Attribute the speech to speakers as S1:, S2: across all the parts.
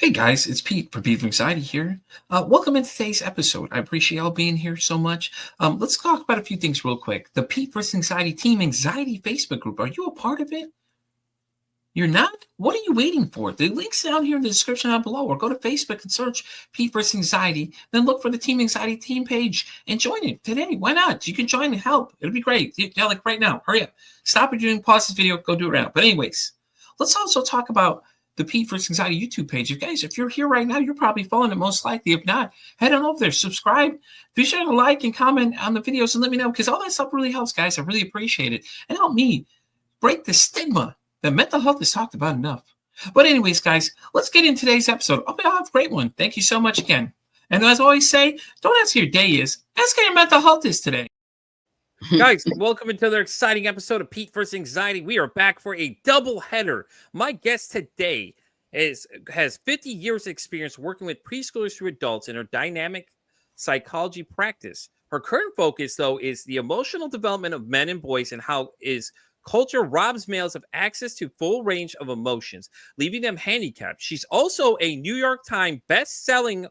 S1: Hey guys, it's Pete from Pete from Anxiety here. Welcome in today's episode. I appreciate y'all being here so much. Let's talk about a few things real quick. The Pete vs. Anxiety Team Anxiety Facebook group. Are you a part of it? You're not? What are you waiting for? The link's down here in the description down below, or go to Facebook and search Pete vs. Anxiety. Then look for the Team Anxiety Team page and join it today. Why not? You can join and help. It'll be great. Yeah, like right now. Hurry up. Stop what you're doing. Pause this video. Go do it right now. But anyways, let's also talk about the Pete vs. Anxiety YouTube page. If you're here right now, you're probably following it most likely. If not, head on over there, subscribe, be sure to like and comment on the videos and let me know, because all that stuff really helps, guys. I really appreciate it. And help me break the stigma that mental health is talked about enough. But anyways, guys, let's get in today's episode. I'll have a great one. Thank you so much again. And as I always say, don't ask how your day is. Ask how your mental health is today.
S2: Guys, welcome to another exciting episode of Pete vs. Anxiety. We are back for a double header. My guest today has 50 years of experience working with preschoolers through adults in her dynamic psychology practice. Her current focus, though, is the emotional development of men and boys and how culture robs males of access to full range of emotions, leaving them handicapped. She's also a New York Times best-selling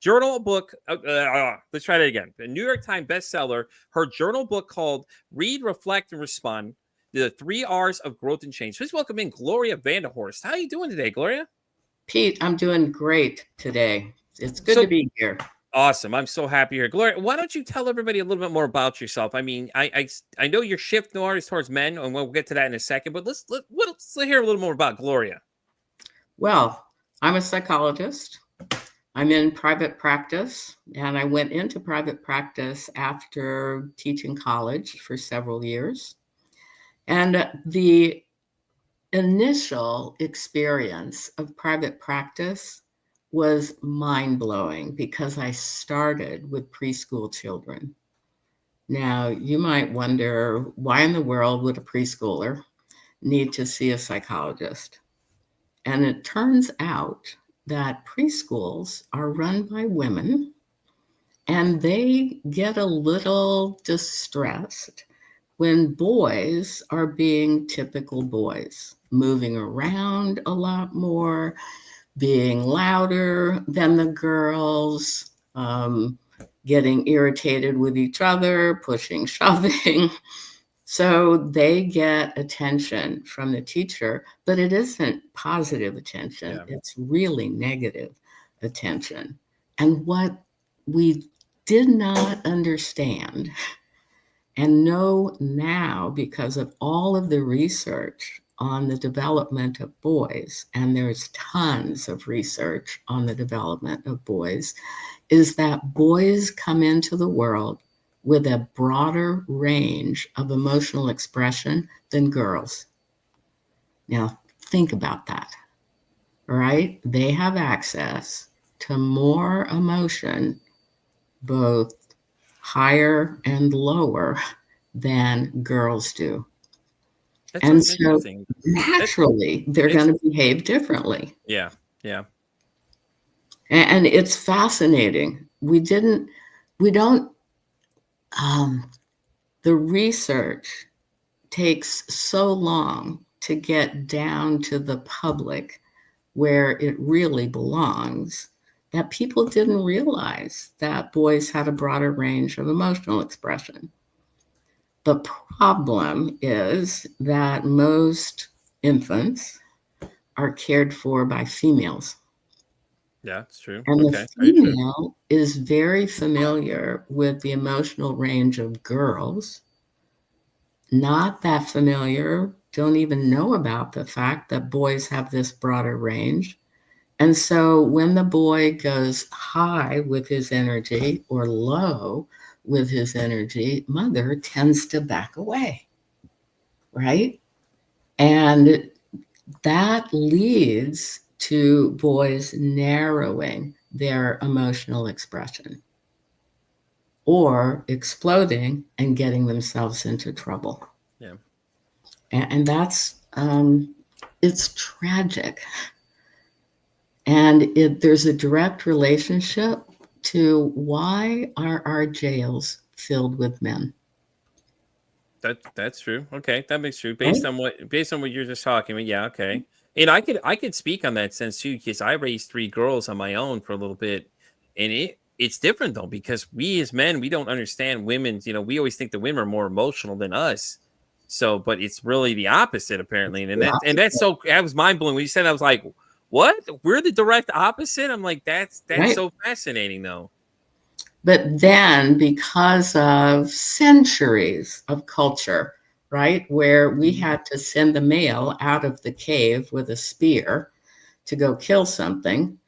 S2: journal book. Let's try that again. A New York Times bestseller. Her journal book called Read, Reflect, and Respond: The 3 R's of Growth and Change. Please welcome in Gloria Vanderhorst. How are you doing today, Gloria?
S3: Pete, I'm doing great today. It's good to be here.
S2: Awesome. I'm so happy here. Gloria, why don't you tell everybody a little bit more about yourself? I mean, I know your shift more is towards men, and we'll get to that in a second, but let's hear a little more about Gloria.
S3: Well, I'm a psychologist. I'm in private practice, and I went into private practice after teaching college for several years. And the initial experience of private practice was mind-blowing because I started with preschool children. Now, you might wonder, why in the world would a preschooler need to see a psychologist? And it turns out that preschools are run by women, and they get a little distressed when boys are being typical boys, moving around a lot more, being louder than the girls, getting irritated with each other, pushing, shoving. So they get attention from the teacher, but it isn't positive attention. Yeah. It's really negative attention. And what we did not understand and know now, because of all of the research on the development of boys, and there's tons of research on the development of boys, is that boys come into the world with a broader range of emotional expression than girls. Now, think about that, right? They have access to more emotion, both higher and lower, than girls do.
S2: That's
S3: and so naturally, they're going to behave differently.
S2: Yeah.
S3: And it's fascinating. The research takes so long to get down to the public where it really belongs that people didn't realize that boys had a broader range of emotional expression. The problem is that most infants are cared for by females.
S2: Yeah, it's true.
S3: And the female is very familiar with the emotional range of girls. Not that familiar, don't even know about the fact that boys have this broader range. And so when the boy goes high with his energy or low with his energy, mother tends to back away, right? And that leads to boys narrowing their emotional expression or exploding and getting themselves into trouble.
S2: Yeah.
S3: And that's, it's tragic. And there's a direct relationship to why are our jails filled with men.
S2: That's true. Okay, that makes true. Based on what you're just talking about. Yeah, okay. And I could speak on that sense too, because I raised 3 girls on my own for a little bit, and it's different though, because we as men, we don't understand women's, we always think the women are more emotional than us. So, but it's really the opposite apparently. And
S3: Yeah.
S2: that was mind blowing when you said that. I was like, what? We're the direct opposite? I'm like, that's
S3: Right.
S2: so fascinating though.
S3: But then, because of centuries of culture, right, where we had to send the male out of the cave with a spear to go kill something,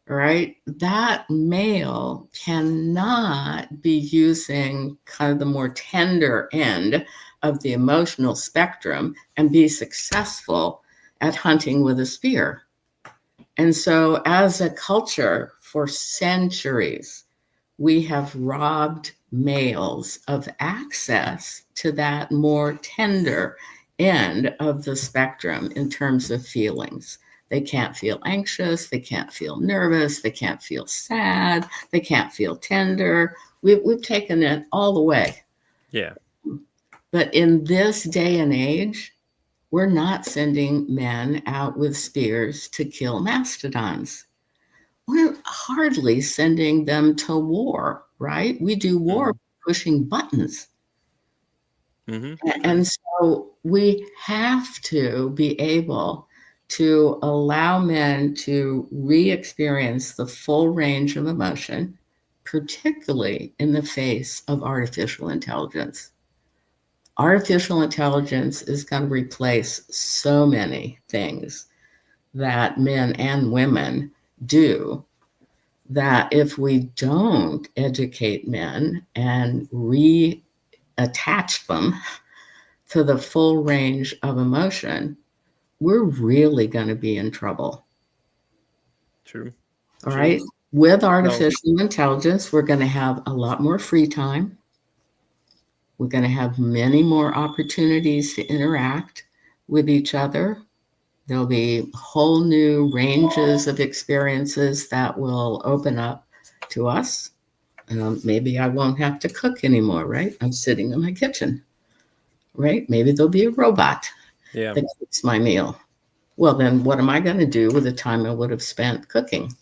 S3: right, that male cannot be using kind of the more tender end of the emotional spectrum and be successful at hunting with a spear. And so, as a culture, for centuries, we have robbed males of access to that more tender end of the spectrum in terms of feelings. They can't feel anxious, they can't feel nervous, they can't feel sad, they can't feel tender. We've taken it all away.
S2: Yeah.
S3: But in this day and age, we're not sending men out with spears to kill mastodons. We're hardly sending them to war, right? We do war pushing buttons. And so we have to be able to allow men to re-experience the full range of emotion, particularly in the face of artificial intelligence. Artificial intelligence is going to replace so many things that men and women do, that if we don't educate men and reattach them to the full range of emotion, we're really going to be in trouble.
S2: True.
S3: All right. With artificial intelligence, we're going to have a lot more free time. We're going to have many more opportunities to interact with each other. There'll be whole new ranges of experiences that will open up to us. Maybe I won't have to cook anymore, right? I'm sitting in my kitchen, right? Maybe there'll be a robot that cooks my meal. Well, then what am I going to do with the time I would have spent cooking,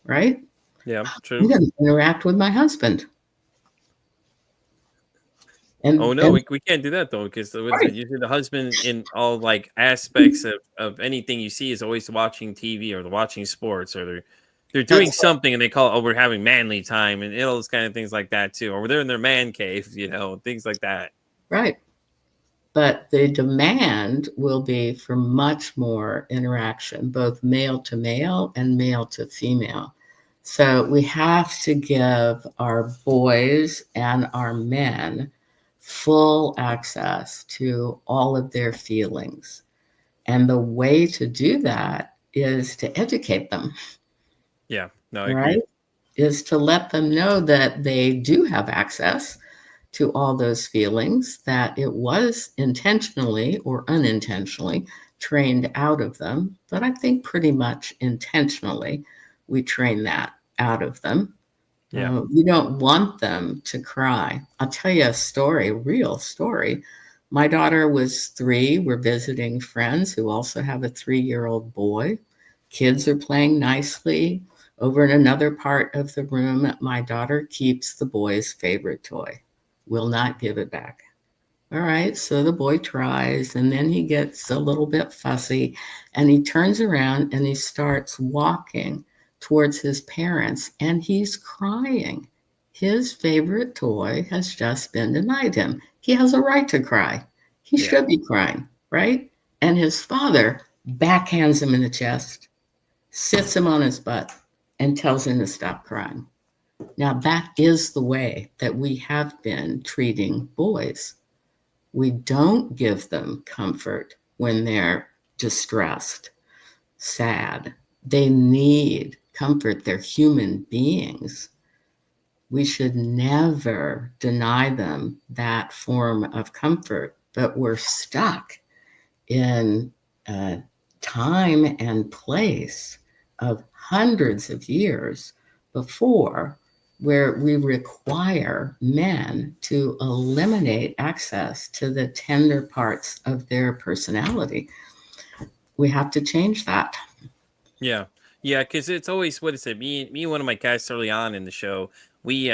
S3: right?
S2: Yeah, true.
S3: I'm going to interact with my husband.
S2: And we can't do that though, because usually the husband in all like aspects of anything you see is always watching TV or watching sports, or they're doing something and they call it, oh, we're having manly time, and all those kind of things like that too, or they're in their man cave, things like that.
S3: Right. But the demand will be for much more interaction, both male to male and male to female. So we have to give our boys and our men full access to all of their feelings. And the way to do that is to educate them.
S2: Yeah, no, I
S3: right?
S2: agree.
S3: Is to let them know that they do have access to all those feelings, that it was intentionally or unintentionally trained out of them. But I think pretty much intentionally we train that out of them.
S2: Yeah.
S3: You don't want them to cry. I'll tell you a story, a real story. My daughter was 3. We're visiting friends who also have a 3-year-old boy. Kids are playing nicely. Over in another part of the room, my daughter keeps the boy's favorite toy, will not give it back. All right, so the boy tries, and then he gets a little bit fussy, and he turns around and he starts walking towards his parents, and he's crying. His favorite toy has just been denied him. He has a right to cry. He should be crying, right? And his father backhands him in the chest, sits him on his butt, and tells him to stop crying. Now, that is the way that we have been treating boys. We don't give them comfort when they're distressed, sad. They need comfort. They're human beings. We should never deny them that form of comfort, but we're stuck in a time and place of hundreds of years before, where we require men to eliminate access to the tender parts of their personality. we have to change that.
S2: Yeah. Yeah, because it's always, what is it? Me and one of my guys early on in the show, we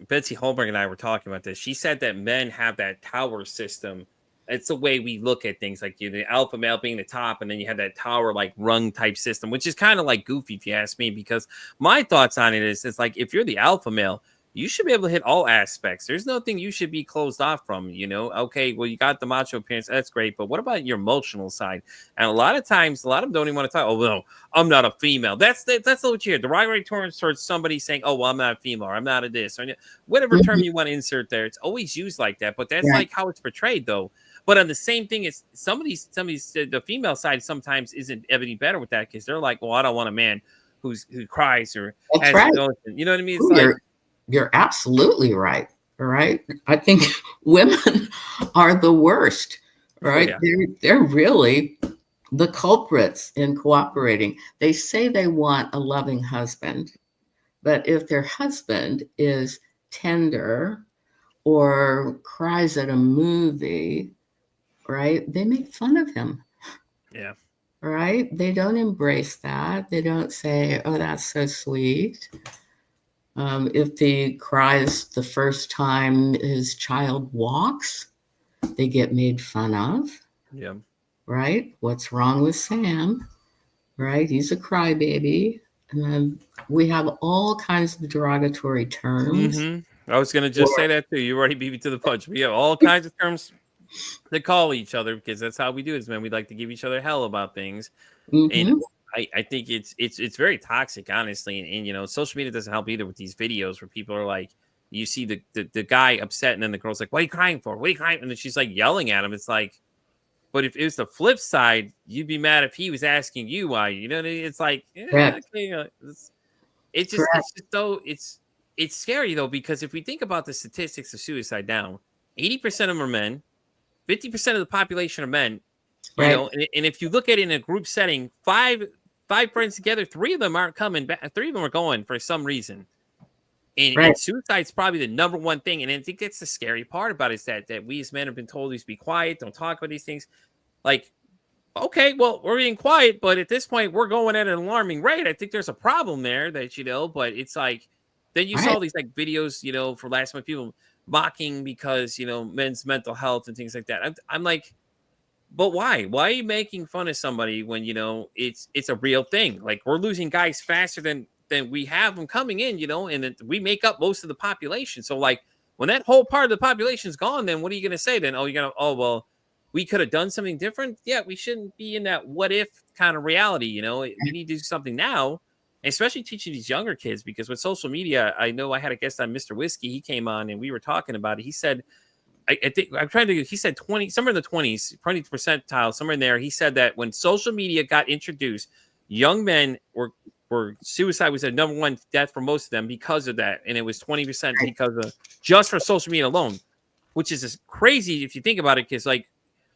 S2: Betsy Holberg and I were talking about this. She said that men have that tower system. It's the way we look at things, like the alpha male being the top, and then you have that tower like rung type system, which is kind of like goofy if you ask me, because my thoughts on it is it's like, if you're the alpha male, you should be able to hit all aspects. There's nothing you should be closed off from, Okay, well, you got the macho appearance, that's great, but what about your emotional side? And a lot of times, a lot of them don't even want to talk. Oh, well, I'm not a female. That's what you hear. Derogatory terms towards somebody saying, "Oh, well, I'm not a female, or I'm not a this," or whatever term you want to insert there. It's always used like that, but that's like how it's portrayed, though. But on the same thing, is somebody's the female side sometimes isn't any better with that, because they're like, "Well, I don't want a man who cries or
S3: That's
S2: has
S3: right.
S2: emotion." You know what I mean? It's
S3: You're absolutely right. All right. I think women are the worst, right?
S2: Oh, yeah.
S3: They're really the culprits in cooperating. They say they want a loving husband, but if their husband is tender or cries at a movie, right, they make fun of him.
S2: Yeah.
S3: Right? They don't embrace that. They don't say, "Oh, that's so sweet." If he cries the first time his child walks, they get made fun of.
S2: Yeah.
S3: Right? What's wrong with Sam? Right? He's a crybaby. And then we have all kinds of derogatory terms.
S2: I was going to just say that too. You already beat me to the punch. We have all kinds of terms to call each other, because that's how we do this, man. We like to give each other hell about things. And I think it's very toxic, honestly. And social media doesn't help either with these videos where people are like, you see the guy upset, and then the girl's like, "What are you crying for? What are you crying?" And then she's like yelling at him. It's like, but if it was the flip side, you'd be mad if he was asking you why. You know what I mean? It's like, okay, it's just so it's scary though, because if we think about the statistics of suicide now, 80% of them are men, 50% of the population are men. And if you look at it in a group setting, five friends together, 3 of them aren't coming back. 3 of them are going for some reason. And suicide's probably the number one thing. And I think that's the scary part about it, is that we as men have been told to be quiet, don't talk about these things. Like, okay, well, we're being quiet, but at this point, we're going at an alarming rate. I think there's a problem there but it's like, then you saw these like videos, for last month, people mocking because, men's mental health and things like that. I'm like, but why? Why are you making fun of somebody when it's a real thing? Like, we're losing guys faster than we have them coming in, and we make up most of the population. So like, when that whole part of the population is gone, then what are you going to say then? Well, we could have done something different. Yeah, we shouldn't be in that what if kind of reality. We need to do something now, especially teaching these younger kids, because with social media, I know I had a guest on, Mr. Whiskey. He came on and we were talking about it. He said, I think I'm trying to. He said 20, somewhere in the 20s, 20 percentile, somewhere in there. He said that when social media got introduced, young men were suicide was the number one death for most of them because of that, and it was 20% because of just for social media alone, which is just crazy if you think about it. Because like,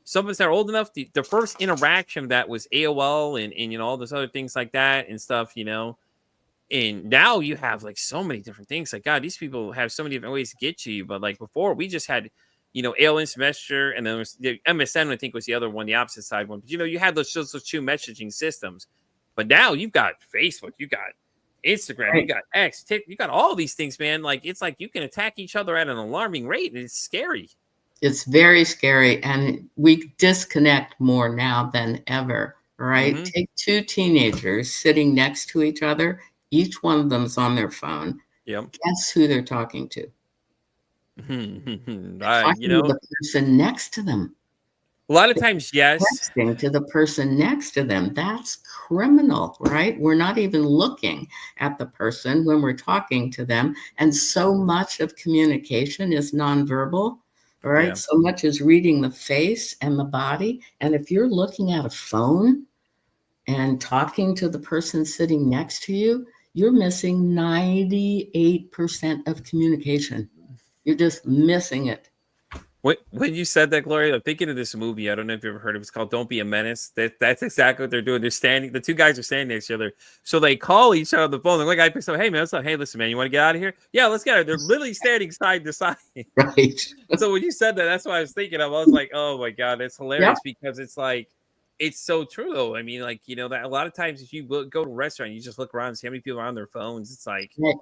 S2: some of us that are old enough, the first interaction of that was AOL and all those other things like that and stuff. And now you have like so many different things. Like, God, these people have so many different ways to get to you. But like before, we just had AOL Instant Messenger, and then there was the MSN, I think, was the other one, the opposite side one. But you had those 2 messaging systems. But now you've got Facebook, you got Instagram, you got X, you got all these things, man. Like, it's like you can attack each other at an alarming rate, and it's scary.
S3: It's very scary, and we disconnect more now than ever, right? Take 2 teenagers sitting next to each other. Each one of them's on their phone.
S2: Yep.
S3: Guess who they're talking to? The person next to them.
S2: A lot of times, yes.
S3: Texting to the person next to them. That's criminal, right? We're not even looking at the person when we're talking to them. And so much of communication is nonverbal, right? Yeah. So much is reading the face and the body. And if you're looking at a phone and talking to the person sitting next to you, you're missing 98% of communication. You're just missing it.
S2: When you said that, Gloria, I'm thinking of this movie. I don't know if you've ever heard of it. It's called Don't Be a Menace. That's exactly what they're doing. They're standing, the 2 guys are standing next to each other. So they call each other on the phone. The one guy picks up, "Hey, man, what's up? Hey, listen, man, you want to get out of here?" "Yeah, let's get out." They're literally standing side to side.
S3: Right.
S2: So when you said that, that's what I was thinking of. I was like, oh my God, that's hilarious, because it's like, It's so true though. I mean, like, that a lot of times if you go to a restaurant, you just look around and see how many people are on their phones. It's like,
S3: Right.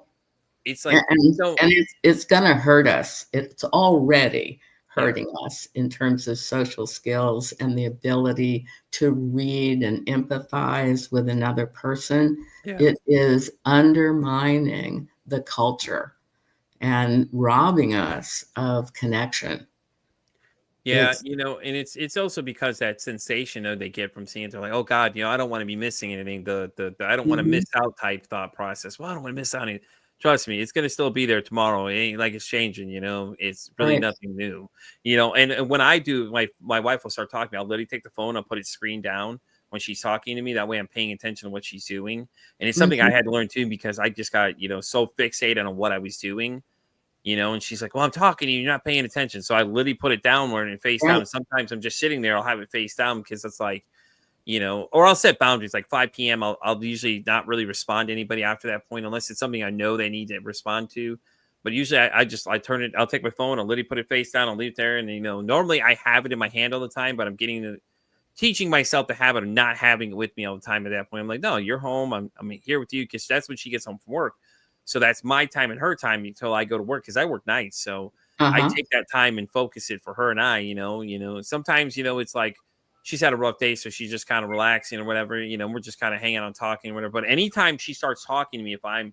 S2: it's
S3: And,
S2: like,
S3: and,
S2: so
S3: and it's going to hurt us. It's already
S2: yeah,
S3: hurting us in terms of social skills and the ability to read and empathize with another person.
S2: yeah.
S3: It is undermining the culture and robbing us of connection.
S2: Yeah,
S3: It's
S2: and it's also because that sensation they get from seeing it, they're like, oh God, I don't want to be missing anything. The I don't want to
S3: Mhm.
S2: miss out type thought process. Well, I don't want to miss out anything. Trust me, it's gonna still be there tomorrow. It ain't like it's changing, it's really
S3: Right.
S2: nothing new. And when I do, my wife will start talking, I'll literally take the phone, I'll put its screen down when she's talking to me. That way I'm paying attention to what she's doing. And it's something I
S3: Mhm.
S2: had to learn too, because I just got, so fixated on what I was doing. And she's like, well, I'm talking to you, you're not paying attention. So I literally put it downward and face down.
S3: Right.
S2: And sometimes I'm just sitting there, I'll have it face down because it's like, or I'll set boundaries like 5 p.m. I'll usually not really respond to anybody after that point, unless it's something I know they need to respond to. But usually I turn it, I'll take my phone, I'll literally put it face down, I'll leave it there. And, normally I have it in my hand all the time, but I'm teaching myself the habit of not having it with me all the time at that point. I'm like, no, you're home. I'm here with you because that's when she gets home from work. So that's my time and her time until I go to work because I work nights. So I
S3: Uh-huh.
S2: take that time and focus it for her and I, sometimes, it's like she's had a rough day. So she's just kind of relaxing or whatever, we're just kind of hanging on talking or whatever. But anytime she starts talking to me, if I'm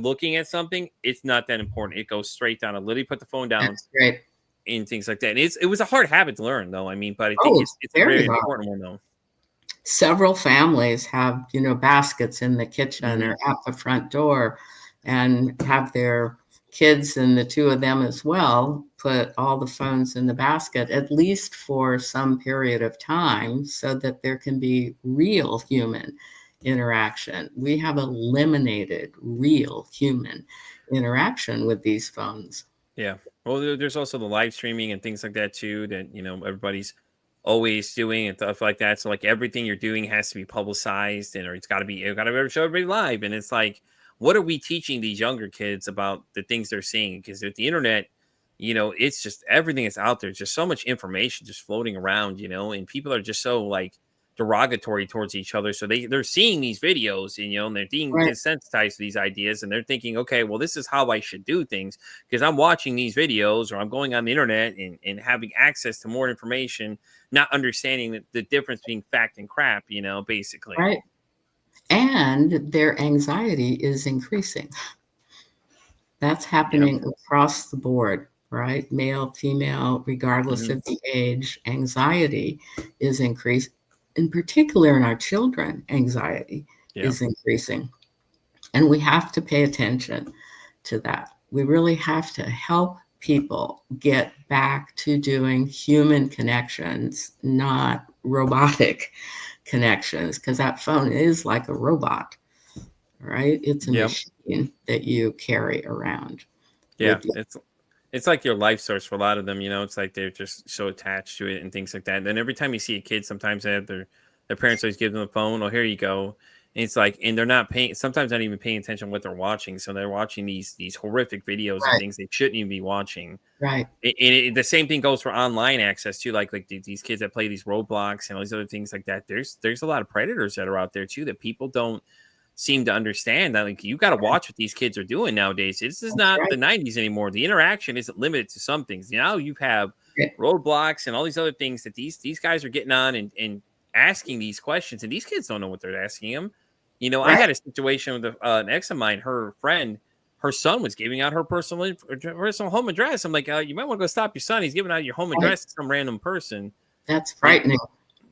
S2: looking at something, it's not that important. It goes straight down. I literally put the phone down
S3: That's great.
S2: and things like that. And it was a hard habit to learn though. I mean, but I think
S3: Oh,
S2: it's a
S3: very
S2: very
S3: hard.
S2: important one though.
S3: Several families have, baskets in the kitchen
S2: Mhm.
S3: or at the front door and have their kids and the two of them as well put all the phones in the basket, at least for some period of time, so that there can be real human interaction. We have eliminated real human interaction with these phones.
S2: Yeah. Well, there's also the live streaming and things like that too that, everybody's always doing and stuff like that. So like everything you're doing has to be publicized and or you got to show everybody live. And it's like, what are we teaching these younger kids about the things they're seeing? Because with the internet, it's just everything is out there. Just so much information just floating around, and people are just so like derogatory towards each other. So they're seeing these videos and and they're being
S3: Right.
S2: desensitized to these ideas and they're thinking, okay, well, this is how I should do things because I'm watching these videos or I'm going on the internet and having access to more information, not understanding the difference between fact and crap, basically.
S3: Right. And their anxiety is increasing. That's
S2: Yeah.
S3: happening across the board, right? Male, female, regardless
S2: Hmm.
S3: of the age, anxiety is increased. In particular, in our children, anxiety
S2: Yeah.
S3: is increasing. And we have to pay attention to that. We really have to help people get back to doing human connections, not robotic connections, because that phone is like a robot, right? It's a
S2: Yeah.
S3: machine that you carry around
S2: Yeah.
S3: with you.
S2: It's like your life source for a lot of them, it's like they're just so attached to it and things like that. And then every time you see a kid, sometimes they have their parents always give them the phone. Oh, here you go. And it's like, and they're not paying, sometimes not even paying attention to what they're watching. So they're watching these horrific videos of
S3: Right,
S2: things they shouldn't even be watching.
S3: right.
S2: The same thing goes for online access too. Like these kids that play these roadblocks and all these other things like that. There's a lot of predators that are out there too that people don't seem to understand that like you got to watch what these kids are doing nowadays. This is
S3: That's
S2: not
S3: right.
S2: the 90s anymore. The interaction isn't limited to some things. Now you have
S3: Yeah,
S2: roadblocks and all these other things that these guys are getting on and asking these questions, and these kids don't know what they're asking them. I
S3: right,
S2: had a situation with an ex of mine, her friend, her son was giving out her personal home address. I'm like, you might want to go stop your son. He's giving out your home
S3: right.
S2: address to some random person.
S3: That's
S2: Like,
S3: frightening.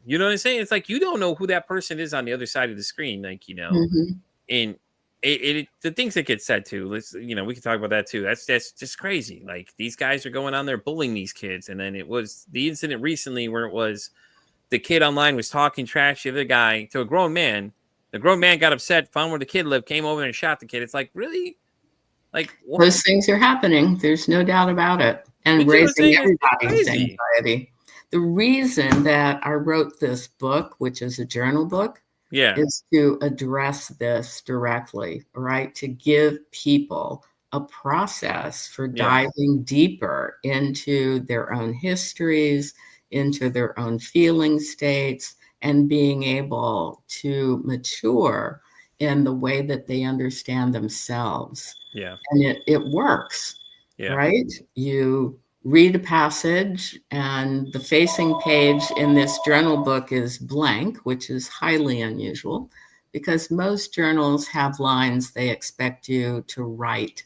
S2: you know what I'm saying? It's like you don't know who that person is on the other side of the screen. Like,
S3: Mhm.
S2: and the things that get said too. Let's we can talk about that too. That's just crazy. Like these guys are going on there bullying these kids, and then it was the incident recently where it was the kid online was talking trash to the other guy to a grown man. The grown man got upset, found where the kid lived, came over and shot the kid. It's like really, like what?
S3: Those things are happening, there's no doubt about it, and
S2: But you know what I'm
S3: raising
S2: saying? It's
S3: everybody's
S2: crazy.
S3: anxiety. The reason that I wrote this book, which is a journal book,
S2: Yeah,
S3: is to address this directly, right? To give people a process for
S2: yeah,
S3: diving deeper into their own histories, into their own feeling states, and being able to mature in the way that they understand themselves.
S2: Yeah.
S3: And it works,
S2: Yeah.
S3: right? You read a passage, and the facing page in this journal book is blank, which is highly unusual because most journals have lines they expect you to write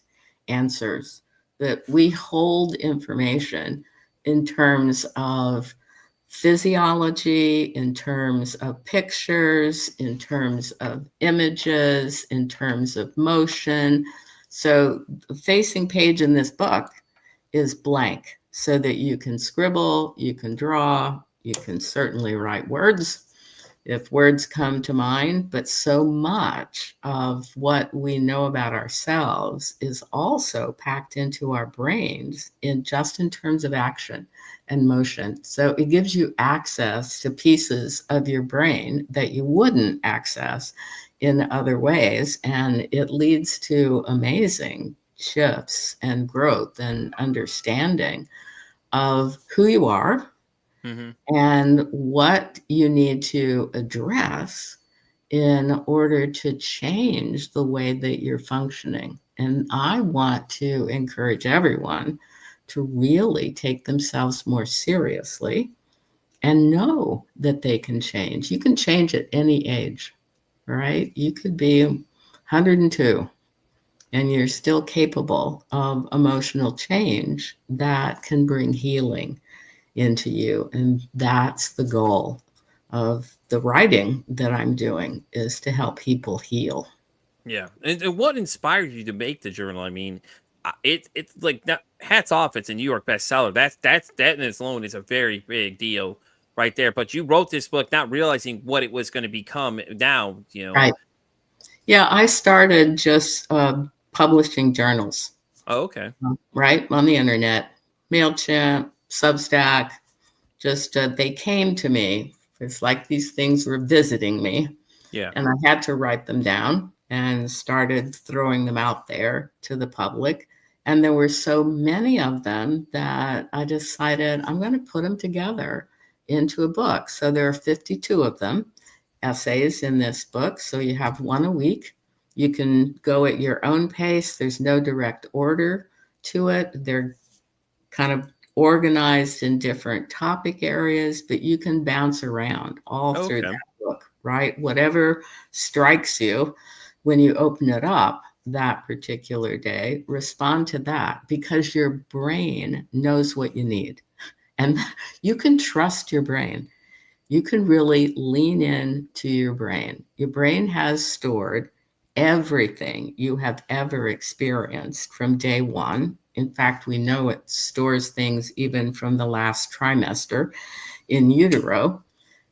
S3: answers. That we hold information in terms of physiology, in terms of pictures, in terms of images, in terms of motion. So the facing page in this book is blank so that you can scribble, you can draw, you can certainly write words if words come to mind, but so much of what we know about ourselves is also packed into our brains in terms of action and motion. So it gives you access to pieces of your brain that you wouldn't access in other ways. And it leads to amazing shifts and growth and understanding of who you are and what you need to address in order to change the way that you're functioning. And I want to encourage everyone to really take themselves more seriously and know that they can change. You can change at any age, right? You could be 102 and you're still capable of emotional change that can bring healing into you. And that's the goal of the writing that I'm doing, is to help people heal.
S2: Yeah. And what inspired you to make the journal? I mean, it's like hats off. It's a New York bestseller. That in its own is a very big deal right there. But you wrote this book not realizing what it was going to become now,
S3: Right. Yeah, I started just publishing journals.
S2: Oh, okay.
S3: Right, on the internet, MailChimp, Substack, just they came to me. It's like these things were visiting me.
S2: Yeah.
S3: And I had to write them down and started throwing them out there to the public. And there were so many of them that I decided I'm going to put them together into a book. So there are 52 of them, essays in this book. So you have one a week. You can go at your own pace. There's no direct order to it. They're kind of organized in different topic areas, but you can bounce around all through that book, right? Whatever strikes you when you open it up that particular day, respond to that, because your brain knows what you need. And you can trust your brain. You can really lean in to your brain. Your brain has stored everything you have ever experienced from day one. In fact, we know it stores things even from the last trimester in utero.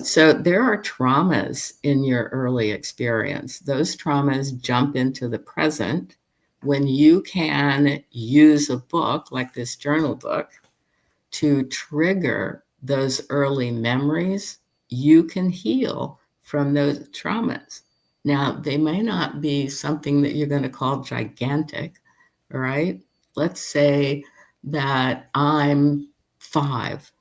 S3: So there are traumas in your early experience. Those traumas jump into the present when you can use a book like this journal book to trigger those early memories. You can heal from those traumas. Now, they may not be something that you're going to call gigantic, right? Let's say that I'm 5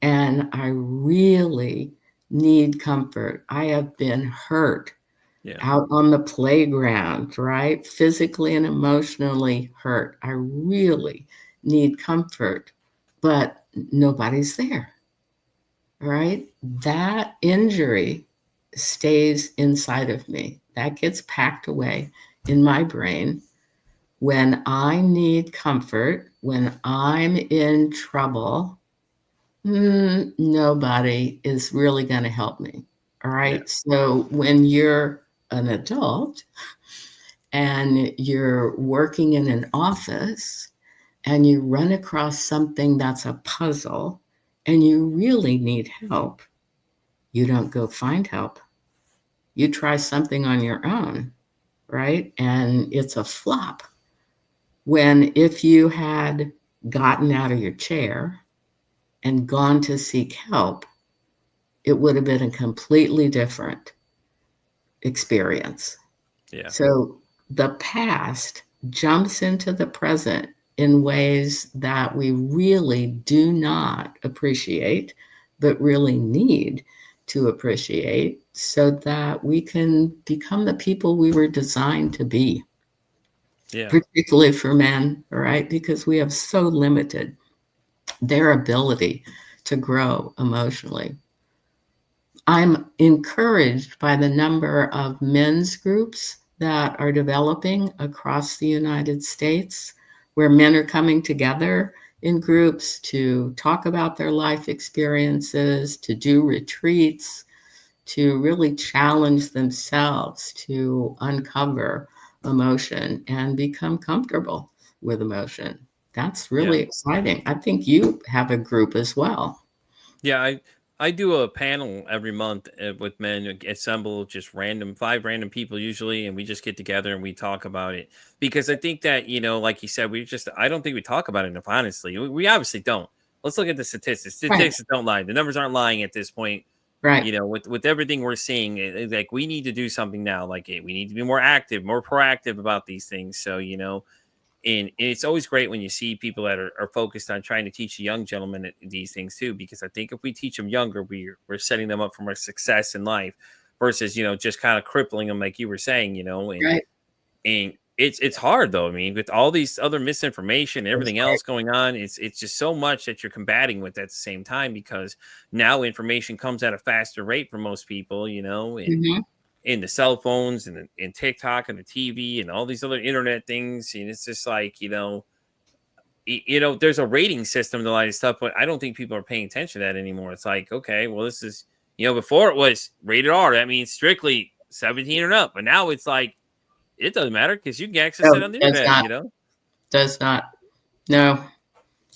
S3: and I really need comfort. I have been hurt out on the playground, right? Physically and emotionally hurt. I really need comfort, but nobody's there, right? That injury stays inside of me. That gets packed away in my brain. When I need comfort, when I'm in trouble, nobody is really going to help me. All right. Yeah. So when you're an adult and you're working in an office and you run across something that's a puzzle and you really need help, you don't go find help. You try something on your own, right? And it's a flop. When if you had gotten out of your chair and gone to seek help, it would have been a completely different experience. Yeah. So the past jumps into the present in ways that we really do not appreciate, but really need to appreciate so that we can become the people we were designed to be.
S2: Yeah.
S3: Particularly for men, right? Because we have so limited their ability to grow emotionally. I'm encouraged by the number of men's groups that are developing across the United States, where men are coming together in groups to talk about their life experiences, to do retreats, to really challenge themselves to uncover emotion and become comfortable with emotion. That's really exciting. I think you have a group as well.
S2: Yeah, I do a panel every month with men, assemble just 5 random people usually, and we just get together and we talk about it. Because I think that, like you said, I don't think we talk about it enough, honestly. We obviously don't. Let's look at the statistics.
S3: Right.
S2: Statistics don't lie. The numbers aren't lying at this point.
S3: Right.
S2: With everything we're seeing, like we need to do something now. Like we need to be more active, more proactive about these things. So, and it's always great when you see people that are focused on trying to teach the young gentlemen these things too, because I think if we teach them younger, we're setting them up for more success in life versus, just kind of crippling them like you were saying,
S3: Right.
S2: and it's hard though. I mean, with all these other misinformation, everything else going on, it's just so much that you're combating with at the same time, because now information comes at a faster rate for most people, and
S3: Mhm.
S2: in the cell phones and in TikTok and the TV and all these other internet things. And it's just like, there's a rating system to a lot of stuff, but I don't think people are paying attention to that anymore. It's like, okay, well, this is, before it was rated R. That means strictly 17 and up. But now it's like, it doesn't matter because you can access it
S3: No,
S2: on the
S3: does
S2: internet,
S3: not. Does not. No.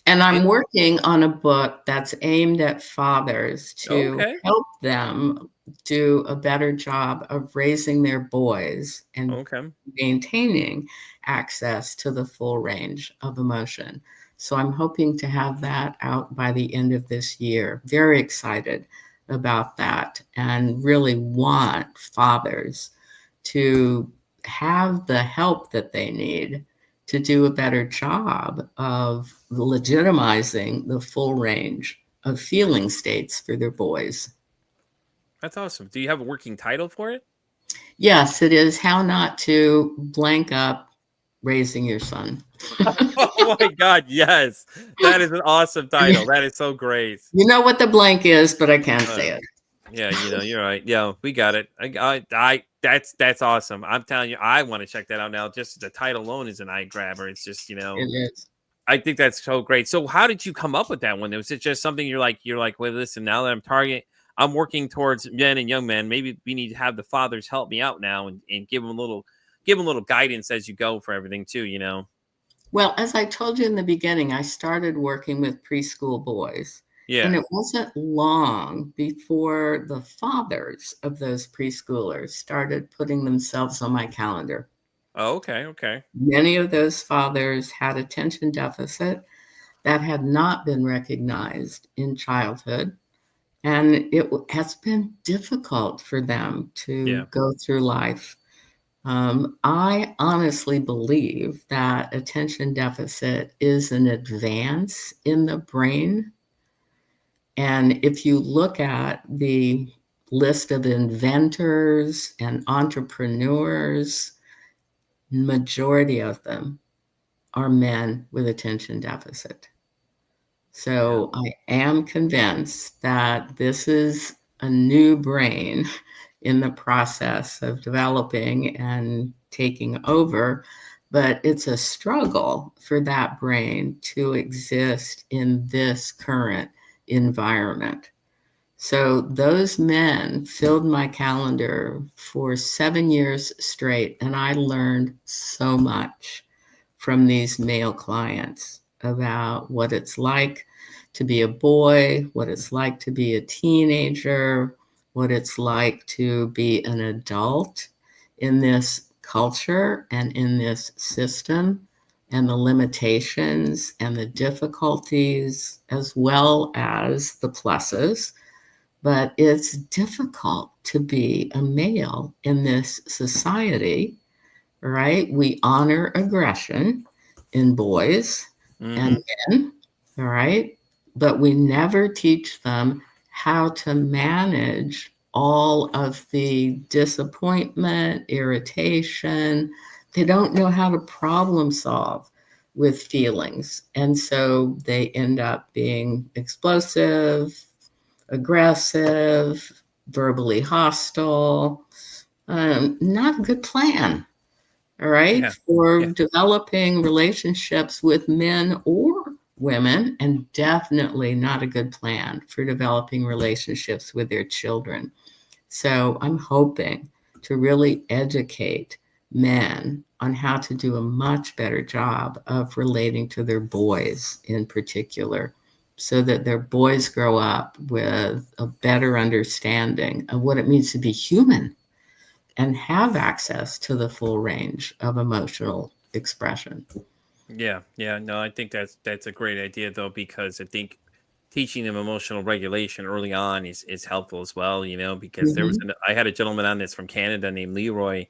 S3: And I'm
S2: And
S3: working on a book that's aimed at fathers to
S2: okay.
S3: help them do a better job of raising their boys and
S2: Okay.
S3: maintaining access to the full range of emotion. So I'm hoping to have that out by the end of this year. Very excited about that and really want fathers to have the help that they need to do a better job of legitimizing the full range of feeling states for their boys.
S2: That's awesome. Do you have a working title for it?
S3: Yes, it is How Not to Blank Up Raising Your Son.
S2: Oh my God. Yes. That is an awesome title. That is so great.
S3: You know what the blank is, but I can't say it.
S2: Yeah, you're right. Yeah, we got it. That's awesome. I'm telling you, I want to check that out now. Just the title alone is an eye grabber. It's just,
S3: It is.
S2: I think that's so great. So how did you come up with that one? Was it just something you're like, well, listen, now that I'm working towards men and young men, maybe we need to have the fathers help me out now and give them a little guidance as you go for everything too.
S3: Well, as I told you in the beginning, I started working with preschool boys. And
S2: Yeah.
S3: it wasn't long before the fathers of those preschoolers started putting themselves on my calendar.
S2: Oh, okay. Okay.
S3: Many of those fathers had attention deficit that had not been recognized in childhood. And it has been difficult for them to
S2: Yeah.
S3: go through life. I honestly believe that attention deficit is an advance in the brain. And if you look at the list of inventors and entrepreneurs, majority of them are men with attention deficit. So I am convinced that this is a new brain in the process of developing and taking over, but it's a struggle for that brain to exist in this current environment. So those men filled my calendar for 7 years straight, and I learned so much from these male clients about what it's like to be a boy, what it's like to be a teenager, what it's like to be an adult in this culture and in this system, and the limitations and the difficulties, as well as the pluses. But it's difficult to be a male in this society, right? We honor aggression in boys and
S2: Mhm.
S3: men, all right? But we never teach them how to manage all of the disappointment, irritation. They don't know how to problem solve with feelings. And so they end up being explosive, aggressive, verbally hostile. Not a good plan, all right,
S2: Yeah.
S3: for
S2: Yeah.
S3: developing relationships with men or women, and definitely not a good plan for developing relationships with their children. So I'm hoping to really educate men on how to do a much better job of relating to their boys in particular, so that their boys grow up with a better understanding of what it means to be human and have access to the full range of emotional expression.
S2: Yeah, yeah, no, I think that's a great idea though, because I think teaching them emotional regulation early on is helpful as well. Because
S3: Mhm.
S2: I had a gentleman on this from Canada named Leroy,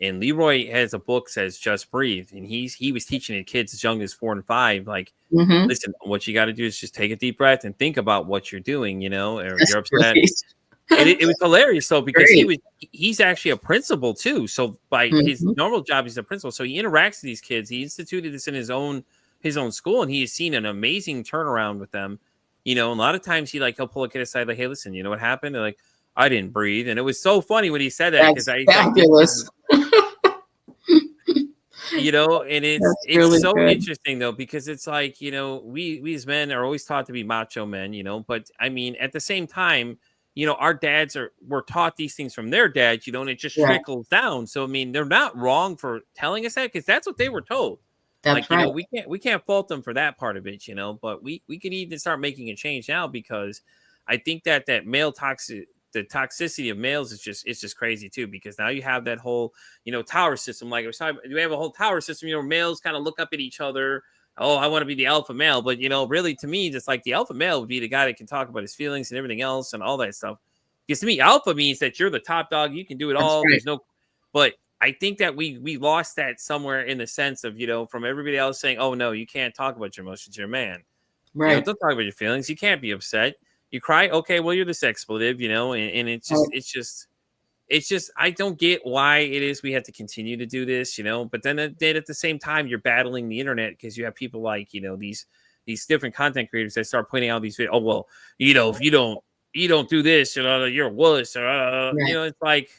S2: and Leroy has a book says Just Breathe, and he was teaching the kids as young as 4 and 5, like,
S3: Mhm.
S2: listen, what you got to do is just take a deep breath and think about what you're doing, or
S3: That's
S2: you're upset.
S3: great.
S2: It was hilarious though, because
S3: Great.
S2: he's actually a principal too. So by his
S3: Mhm.
S2: normal job, he's a principal. So he interacts with these kids. He instituted this in his own school, and he has seen an amazing turnaround with them. A lot of times he'll pull a kid aside, like, "Hey, listen, you know what happened?" They're like, "I didn't breathe," and it was so funny when he said that, because
S3: That's
S2: I he's like, "This kid,"
S3: fabulous.
S2: and it's
S3: That's
S2: it's
S3: really
S2: so
S3: good.
S2: interesting though, because it's like, we as men are always taught to be macho men, but I mean, at the same time, our dads were taught these things from their dads, and it just
S3: Yeah,
S2: trickles down. So I mean, they're not wrong for telling us that, because that's what they were told. Like,
S3: that's right.
S2: we can't fault them for that part of it, but we can even start making a change now, because I think that male toxic the toxicity of males is just crazy too, because now you have that whole tower system. Like I was talking, we have a whole tower system. Males kind of look up at each other. Oh, I want to be the alpha male, but really, to me, just like the alpha male would be the guy that can talk about his feelings and everything else and all that stuff. Because to me, alpha means that you're the top dog. You can do it
S3: That's
S2: all.
S3: right.
S2: There's no, but I think that we lost that somewhere, in the sense of from everybody else saying, "Oh no, you can't talk about your emotions. You're a man.
S3: Right.
S2: Don't talk about your feelings. You can't be upset. You cry. Okay, well, you're this expletive, and
S3: Right.
S2: it's just I don't get why it is we have to continue to do this, but then at the same time, you're battling the internet, because you have people like, these different content creators that start pointing out these videos. Oh, well, if you don't do this, you're a wuss, or
S3: Right.
S2: it's like,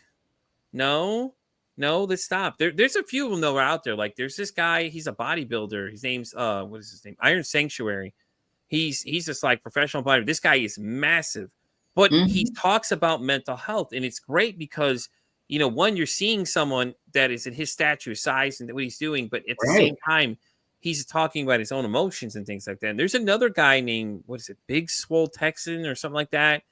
S2: no, no, let's stop. There's a few of them though out there. Like, there's this guy, he's a bodybuilder. His name's what is his name? Iron Sanctuary. He's just like professional bodybuilder. This guy is massive, but he
S3: Mhm.
S2: talks about mental health, and it's great because one, you're seeing someone that is in his stature, size, and what he's doing, but at the
S3: Right.
S2: same time, he's talking about his own emotions and things like that. And there's another guy named, what is it, Big Swole Texan or something like that.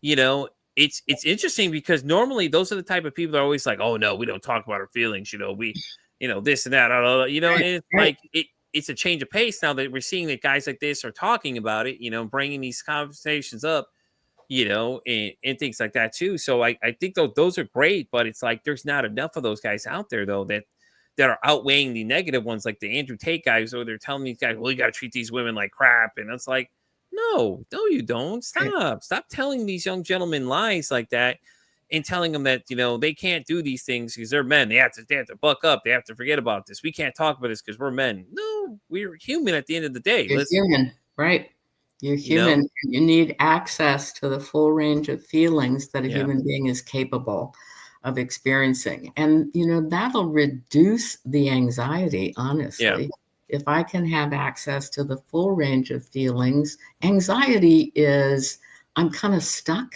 S2: You know, it's interesting, because normally those are the type of people that are always like, "Oh no, we don't talk about our feelings. We, this and that." And
S3: Right.
S2: it's
S3: Right.
S2: like it's a change of pace now that we're seeing that guys like this are talking about it. Bringing these conversations up. And things like that too. So I think those are great, but it's like there's not enough of those guys out there though, that are outweighing the negative ones, like the Andrew Tate guys, or they're telling these guys, "Well, you got to treat these women like crap," and it's like, no, you don't.
S3: Right.
S2: Stop telling these young gentlemen lies like that, and telling them that they can't do these things because they're men. They have to buck up. They have to forget about this. We can't talk about this because we're men. No, we're human at the end of the day.
S3: You're
S2: Let's
S3: human, right? You're
S2: you know,
S3: human. You need access to the full range of feelings that a
S2: yeah,
S3: human being is capable of experiencing. And, that'll reduce the anxiety,
S2: yeah,
S3: honestly. If I can have access to the full range of feelings, anxiety is I'm kind of stuck,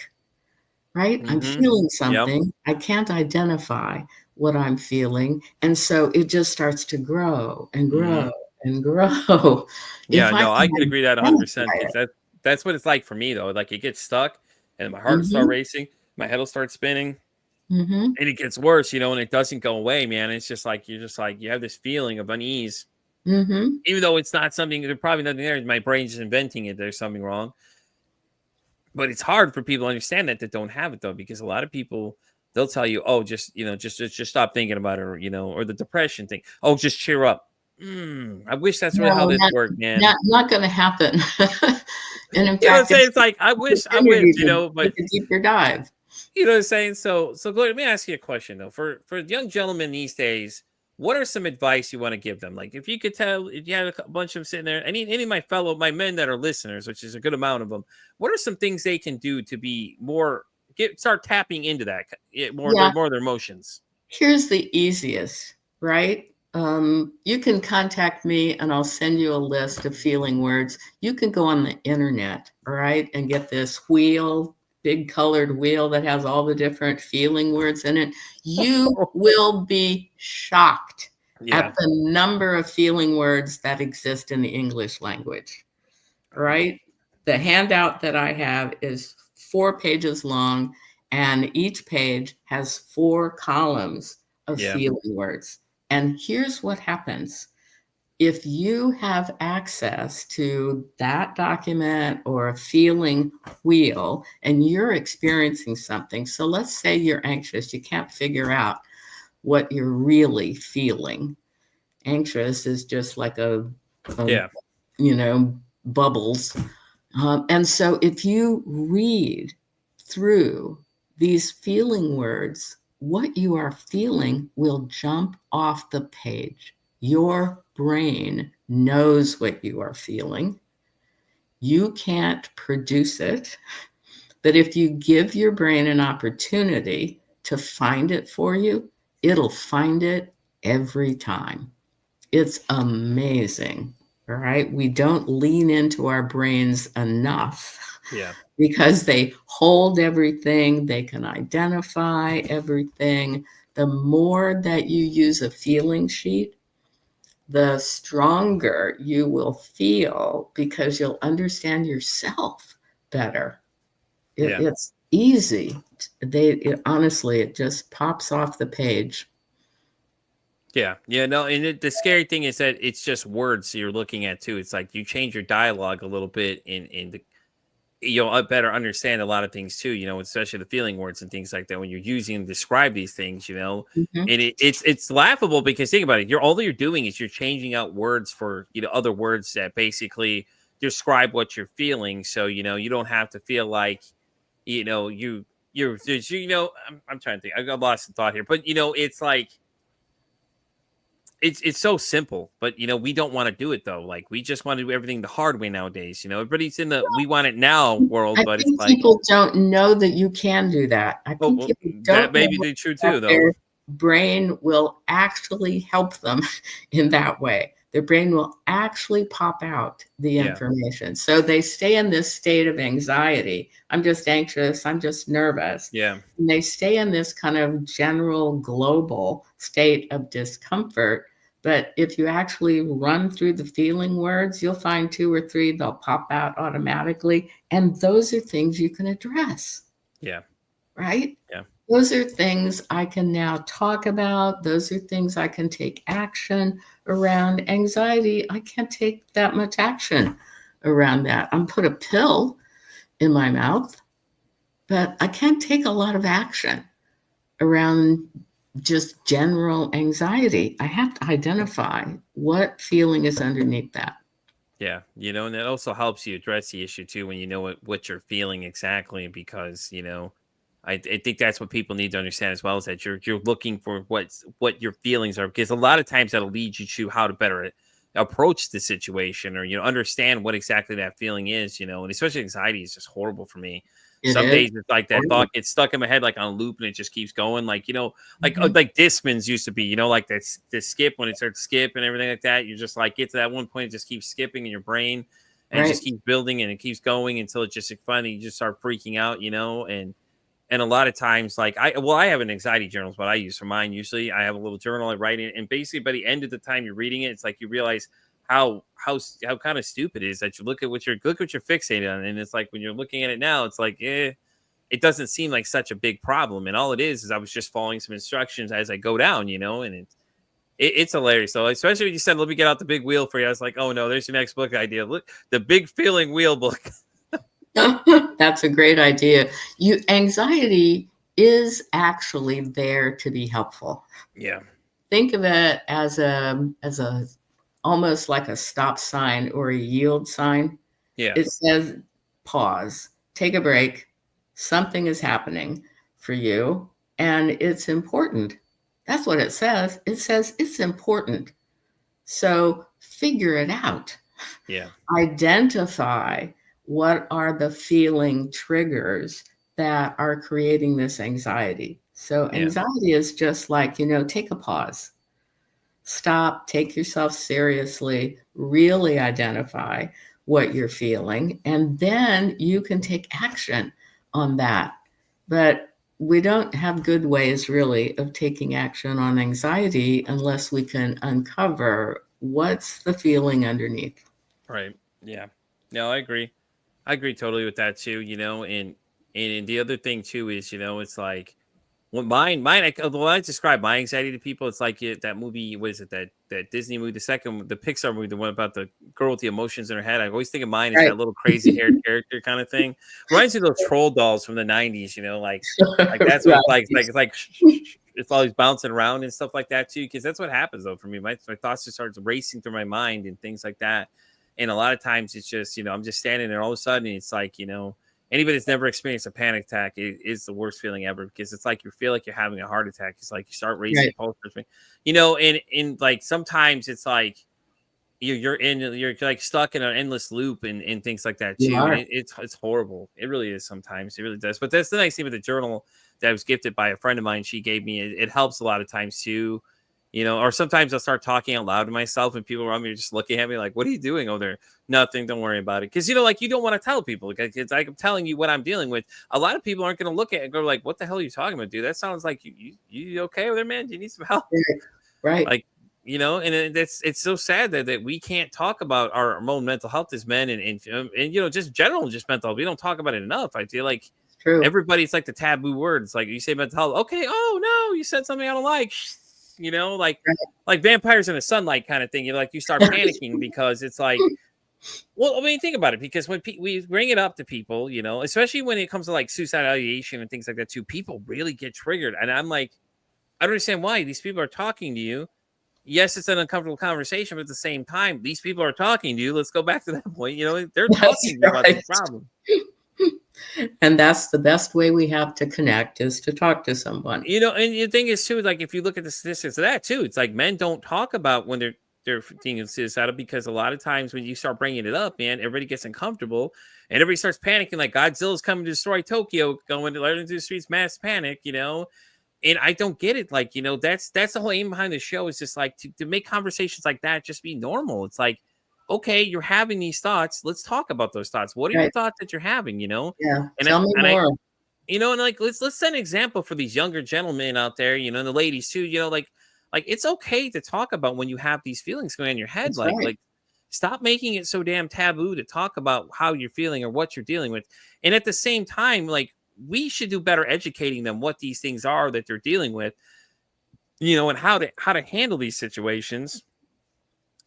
S3: right? I'm
S2: mm-hmm,
S3: feeling
S2: yep.
S3: something. I can't identify what I'm feeling. And so it just starts to grow and
S2: Mm-hmm.
S3: grow and grow.
S2: Yeah,
S3: If I
S2: no, I
S3: can
S2: could agree that 100%,
S3: identify
S2: because
S3: it.
S2: that's what it's like for me though. Like, it gets stuck, and my heart will start
S3: Mhm.
S2: racing, my head will start spinning,
S3: Mhm.
S2: and it gets worse, and it doesn't go away, man. It's just like you're just like you have this feeling of unease,
S3: Mhm.
S2: even though it's not something. There's probably nothing there. My brain's just inventing it. There's something wrong, but it's hard for people to understand that don't have it though, because a lot of people, they'll tell you, "Oh, just stop thinking about it," or the depression thing. "Oh, just cheer up." I wish that's really how
S3: No,
S2: this
S3: not
S2: worked, man.
S3: not not gonna happen. And in
S2: You know what I'm
S3: fact,
S2: saying? It's like, I wish,
S3: opportunity
S2: you know,
S3: to
S2: but
S3: take a deeper dive.
S2: you know what I'm saying? So Gloria, let me ask you a question though. For young gentlemen these days, what are some advice you want to give them? Like, if you could tell, if you had a bunch of them sitting there, any of my men that are listeners, which is a good amount of them, what are some things they can do to be more, start tapping into that
S3: Yeah,
S2: more their emotions?
S3: here's the easiest, right? You can contact me and I'll send you a list of feeling words. You can go on the internet, all right, and get this wheel, big colored wheel that has all the different feeling words in it. You will be shocked
S2: Yeah.
S3: at the number of feeling words that exist in the English language, right? The handout that I have is 4 pages long, and each page has 4 columns of
S2: Yeah.
S3: feeling words. And here's what happens. If you have access to that document or a feeling wheel and you're experiencing something, so let's say you're anxious, you can't figure out what you're really feeling. Anxious is just like a
S2: Yeah.
S3: bubbles. And so if you read through these feeling words, what you are feeling will jump off the page. Your brain knows what you are feeling. You can't produce it, but if you give your brain an opportunity to find it for you, it'll find it every time. It's amazing. All right. We don't lean into our brains enough
S2: Yeah.
S3: because they hold everything, they can identify everything. The more that you use a feeling sheet, the stronger you will feel because you'll understand yourself better.
S2: Yeah.
S3: It's easy. Honestly, it just pops off the page.
S2: Yeah. Yeah. No, and the scary thing is that it's just words you're looking at too. It's like you change your dialogue a little bit in the, you'll better understand a lot of things too, you know, especially the feeling words and things like that when you're using to describe these things, you know.
S3: Mhm.
S2: And it's laughable because think about it, all that you're doing is you're changing out words for, you know, other words that basically describe what you're feeling. So, you know, you don't have to feel like, you know, I'm trying to think. I got lost in thought here, but you know, it's like it's so simple, but you know, we don't want to do it though. Like we just want to do everything the hard way nowadays. You know, everybody's in the we want it now world,
S3: I
S2: but it's
S3: think
S2: like,
S3: people don't know that you can do that. I
S2: oh,
S3: think
S2: well,
S3: people
S2: that
S3: don't
S2: may
S3: know
S2: be true
S3: that
S2: too, though.
S3: their brain will actually help them in that way. Their brain will actually pop out the
S2: Yeah,
S3: information. So they stay in this state of anxiety. I'm just anxious. I'm just nervous.
S2: yeah,
S3: And they stay in this kind of general global state of discomfort. But if you actually run through the feeling words, you'll find 2 or 3, they'll pop out automatically. And those are things you can address,
S2: yeah,
S3: right?
S2: yeah,
S3: Those are things I can now talk about. Those are things I can take action around. Anxiety, I can't take that much action around that. I'm put a pill in my mouth, but I can't take a lot of action around just general anxiety. I have to identify what feeling is underneath that.
S2: yeah. You know, and it also helps you address the issue too when you know what you're feeling exactly, because you know, I think that's what people need to understand as well, is that you're looking for what your feelings are, because a lot of times that'll lead you to how to better approach the situation, or you know, understand what exactly that feeling is, you know. And especially anxiety is just horrible for me.
S3: It
S2: Some
S3: is.
S2: days it's like that thought gets stuck in my head like on a loop, and it just keeps going, like, you know,
S3: Mhm.
S2: like Discmans used to be, you know, like the skip, when it starts to skip and everything like that, you just like get to that one point, it just keeps skipping in your brain, and it
S3: Right.
S2: just keeps building and it keeps going until it just like, finally you just start freaking out, you know. And a lot of times, like I have an anxiety journal is what I use for mine. Usually I have a little journal I write in, and basically by the end of the time you're reading it, it's like you realize how kind of stupid it is that you look what you're fixated on. And it's like when you're looking at it now, it's like, it doesn't seem like such a big problem. And all it is I was just following some instructions as I go down, you know. And it's hilarious. So especially when you said, let me get out the big wheel for you, I was like, oh no, there's your next book idea. Look, the big feeling wheel book.
S3: That's a great idea. Anxiety is actually there to be helpful.
S2: Yeah.
S3: Think of it as a almost like a stop sign or a yield sign.
S2: Yeah.
S3: It says pause, take a break. Something is happening for you, and it's important. That's what it says. It says it's important. So figure it out.
S2: Yeah.
S3: Identify what are the feeling triggers that are creating this anxiety. So anxiety is just like, take a pause. Stop, take yourself seriously, really identify what you're feeling, and then you can take action on that. But we don't have good ways really of taking action on anxiety unless we can uncover what's the feeling underneath.
S2: Right. Yeah. No, I agree. I agree totally with that too, and the other thing too is, it's like when when I describe my anxiety to people, it's like that movie, what is it, that Disney movie, the Pixar movie, the one about the girl with the emotions in her head. I always think of mine as
S3: Right.
S2: that little crazy haired character kind of thing. Reminds me of those troll dolls from the 90s, like that's what
S3: Right.
S2: it's like it's always bouncing around and stuff like that too, because that's what happens though for me. My thoughts just start racing through my mind and things like that. And a lot of times it's just, I'm just standing there all of a sudden. It's like, anybody that's never experienced a panic attack is the worst feeling ever, because it's like you feel like you're having a heart attack. It's like you start raising pulse rate, and like sometimes it's like you're like stuck in an endless loop and things like that too. And it's horrible. It really is sometimes. It really does. But that's the nice thing with the journal that I was gifted by a friend of mine. She gave me. It helps a lot of times too. Or sometimes I'll start talking out loud to myself and people around me are just looking at me like, what are you doing over there? Nothing. Don't worry about it. Because, like, you don't want to tell people. It's like I'm telling you what I'm dealing with. A lot of people aren't going to look at it and go like, what the hell are you talking about, dude? That sounds like you okay over there, man? Do you need some help?
S3: Right.
S2: Like, and it's so sad that we can't talk about our own mental health as men and just general, just mental health. We don't talk about it enough. I feel like everybody's like the taboo words. Like you say mental health. Okay. Oh, no, you said something I don't like. Like vampires in the sunlight kind of thing. You start panicking because it's like, well, I mean, think about it. Because when we bring it up to people, especially when it comes to like suicidal ideation and things like that too, people really get triggered. And I'm like, I don't understand why these people are talking to you. Yes, it's an uncomfortable conversation, but at the same time, these people are talking to you. Let's go back to that point. They're talking to you about this problem.
S3: And that's the best way we have to connect, is to talk to someone.
S2: And the thing is too, like if you look at the statistics of that too, it's like men don't talk about when they're thinking suicidal, because a lot of times when you start bringing it up, man, everybody gets uncomfortable and everybody starts panicking, like Godzilla's coming to destroy Tokyo, going to learn into the streets, mass panic, And I don't get it. Like, that's the whole aim behind the show, is just like to make conversations like that just be normal. It's like, okay, you're having these thoughts. Let's talk about those thoughts. What are your thoughts that you're having,
S3: Yeah.
S2: And
S3: Tell me more.
S2: And like, let's set an example for these younger gentlemen out there, and the ladies too, like it's okay to talk about when you have these feelings going on in your head.
S3: That's
S2: Like stop making it so damn taboo to talk about how you're feeling or what you're dealing with. And at the same time, like, we should do better educating them what these things are that they're dealing with, and how to handle these situations.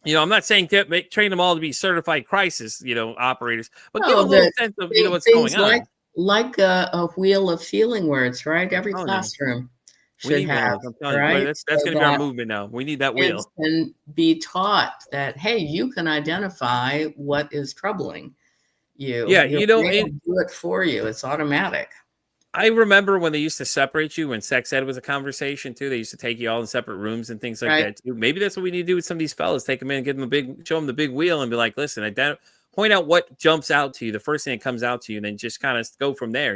S2: I'm not saying train them all to be certified crisis, operators, but give a little sense of what's going on.
S3: Like a wheel of feeling words, right? Every classroom should have, right?
S2: That's going to be our movement now. We need that wheel.
S3: And be taught that, hey, you can identify what is troubling you.
S2: Yeah,
S3: they do it for you. It's automatic.
S2: I remember when they used to separate you when sex ed was a conversation too. They used to take you all in separate rooms and things like that too. Maybe that's what we need to do with some of these fellas. Take them in, show them the big wheel, and be like, listen, point out what jumps out to you, the first thing that comes out to you, and then just kind of go from there.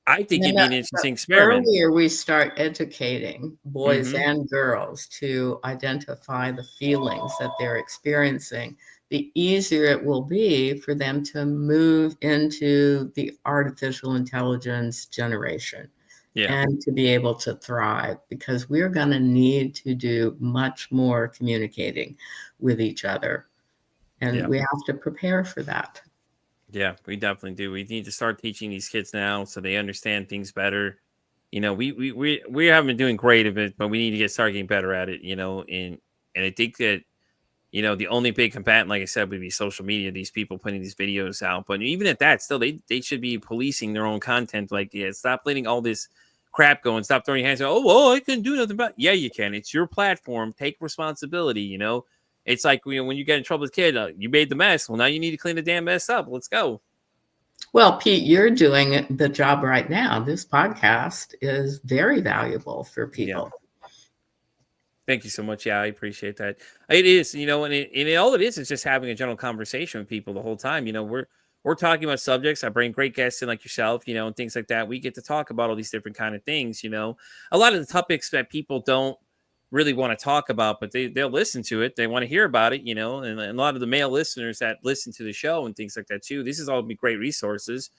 S2: I think it'd be an interesting experiment.
S3: Earlier, we start educating boys and girls to identify the feelings that they're experiencing, the easier it will be for them to move into the artificial intelligence generation and to be able to thrive, because we're going to need to do much more communicating with each other. And we have to prepare for that.
S2: Yeah, we definitely do. We need to start teaching these kids now so they understand things better. We haven't been doing great of it, but we need to start getting better at it, and I think that, the only big combatant, like I said, would be social media, these people putting these videos out. But even at that, still, they should be policing their own content. Like, stop letting all this crap go and stop throwing your hands out. Oh, well, I couldn't do nothing about it. Yeah, you can. It's your platform. Take responsibility, It's like when you get in trouble with a kid, you made the mess. Well, now you need to clean the damn mess up. Let's go.
S3: Well, Pete, you're doing the job right now. This podcast is very valuable for
S2: Yeah.
S3: people.
S2: Thank you so much. Yeah, I appreciate that. It is, and all it is just having a general conversation with people the whole time. We're talking about subjects. I bring great guests in like yourself, and things like that. We get to talk about all these different kind of things. A lot of the topics that people don't really want to talk about, but they'll listen to it. They want to hear about it, and a lot of the male listeners that listen to the show and things like that too. This is all be great resources.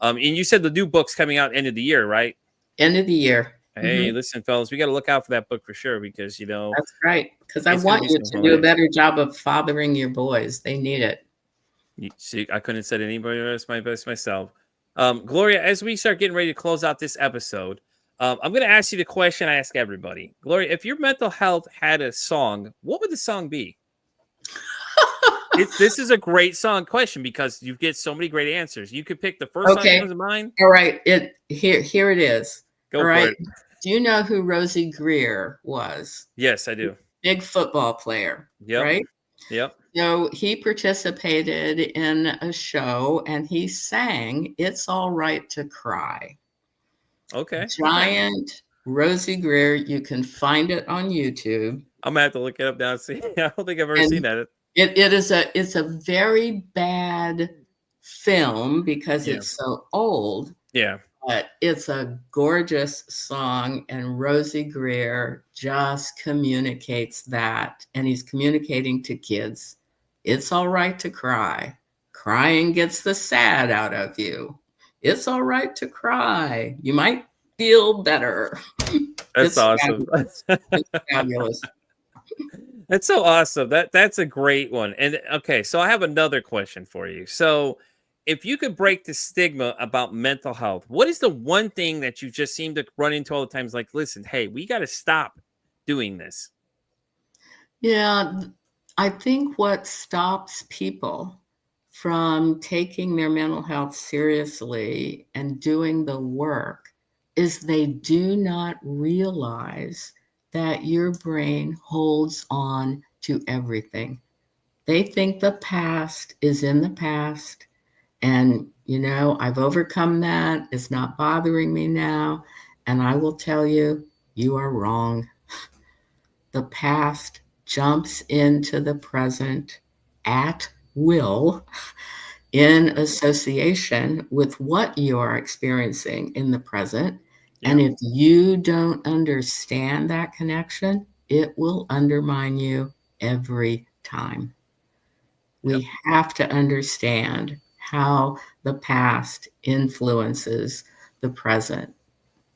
S2: And you said the new book's coming out end of the year, right?
S3: End of the year.
S2: Hey, listen, fellas, we got to look out for that book for sure because
S3: That's right. Because I want you to do a better job of fathering your boys. They need it.
S2: See, I couldn't have said anybody else my best myself. Gloria, as we start getting ready to close out this episode, I'm going to ask you the question I ask everybody. Gloria, if your mental health had a song, what would the song be? This is a great song question because you get so many great answers. You could pick the first song that comes to mind.
S3: All right. Here it is.
S2: Go for it.
S3: Do you know who Rosie Greer was?
S2: Yes, I do.
S3: Big football player.
S2: Yep.
S3: Right?
S2: Yep.
S3: So he participated in a show and he sang It's All Right to Cry.
S2: Okay.
S3: Giant Rosie Greer. You can find it on YouTube.
S2: I'm gonna have to look it up now and see. I don't think I've ever seen that.
S3: It's a very bad film because it's so old.
S2: Yeah.
S3: But it's a gorgeous song, and Rosie Greer just communicates that, and he's communicating to kids. It's all right to cry. Crying gets the sad out of you. It's all right to cry. You might feel better.
S2: That's awesome.
S3: Fabulous. It's fabulous.
S2: That's so awesome. That's a great one. And okay, so I have another question for you. So if you could break the stigma about mental health, what is the one thing that you just seem to run into all the time? Is like, listen, hey, we got to stop doing this.
S3: Yeah, I think what stops people from taking their mental health seriously and doing the work is they do not realize that your brain holds on to everything. They think the past is in the past. And, I've overcome that. It's not bothering me now. And I will tell you, you are wrong. The past jumps into the present at will in association with what you are experiencing in the present. Yeah. And if you don't understand that connection, it will undermine you every time. We have to understand how the past influences the present.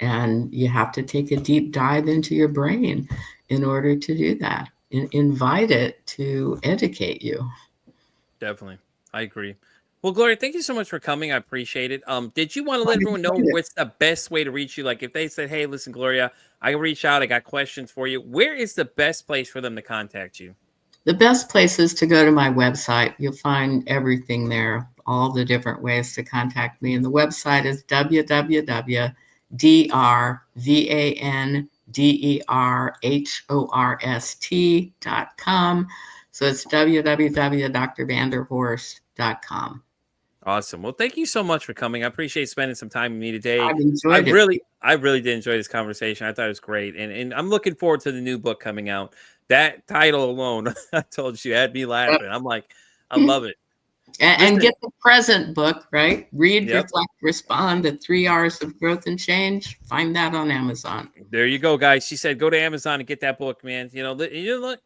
S3: And you have to take a deep dive into your brain in order to do that and invite it to educate you.
S2: Definitely. I agree. Well, Gloria, thank you so much for coming. I appreciate it. Did you want to let everyone know what's the best way to reach you? Like if they said, hey, listen, Gloria, I reach out. I got questions for you. Where is the best place for them to contact you?
S3: The best place is to go to my website. You'll find everything there, all the different ways to contact me. And the website is www.drvanderhorst.com. So it's www.drvanderhorst.com.
S2: Awesome. Well, thank you so much for coming. I appreciate spending some time with me today.
S3: I've enjoyed it.
S2: I really did enjoy this conversation. I thought it was great. And I'm looking forward to the new book coming out. That title alone, I told you, had me laughing. I'm like, I love it.
S3: And get the present book, right? Read, reflect, respond, the 3 R's of growth and change. Find that on Amazon.
S2: There you go, guys. She said, go to Amazon and get that book, man.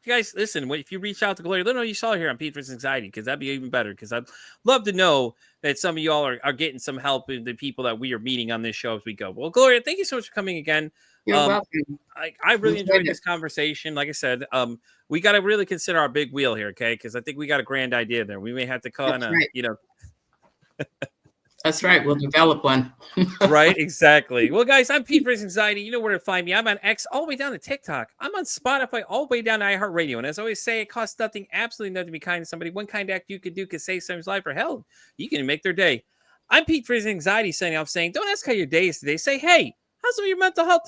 S2: Guys, listen, if you reach out to Gloria, let her know you saw her here on Pete versus Anxiety, because that'd be even better. Because I'd love to know that some of y'all are getting some help in the people that we are meeting on this show as we go. Well, Gloria, thank you so much for coming again.
S3: You're welcome.
S2: I really enjoyed this conversation. Like I said, we got to really consider our big wheel here, okay? Because I think we got a grand idea there. We may have to kind of,
S3: That's right. We'll develop one.
S2: Right, exactly. Well, guys, I'm Pete versus Anxiety. You know where to find me. I'm on X all the way down to TikTok. I'm on Spotify all the way down to iHeartRadio. And as I always say, it costs nothing, absolutely nothing to be kind to somebody. One kind act you could do could save someone's life, or hell, you can make their day. I'm Pete versus Anxiety, saying, don't ask how your day is today. Say, hey, how's your mental health today?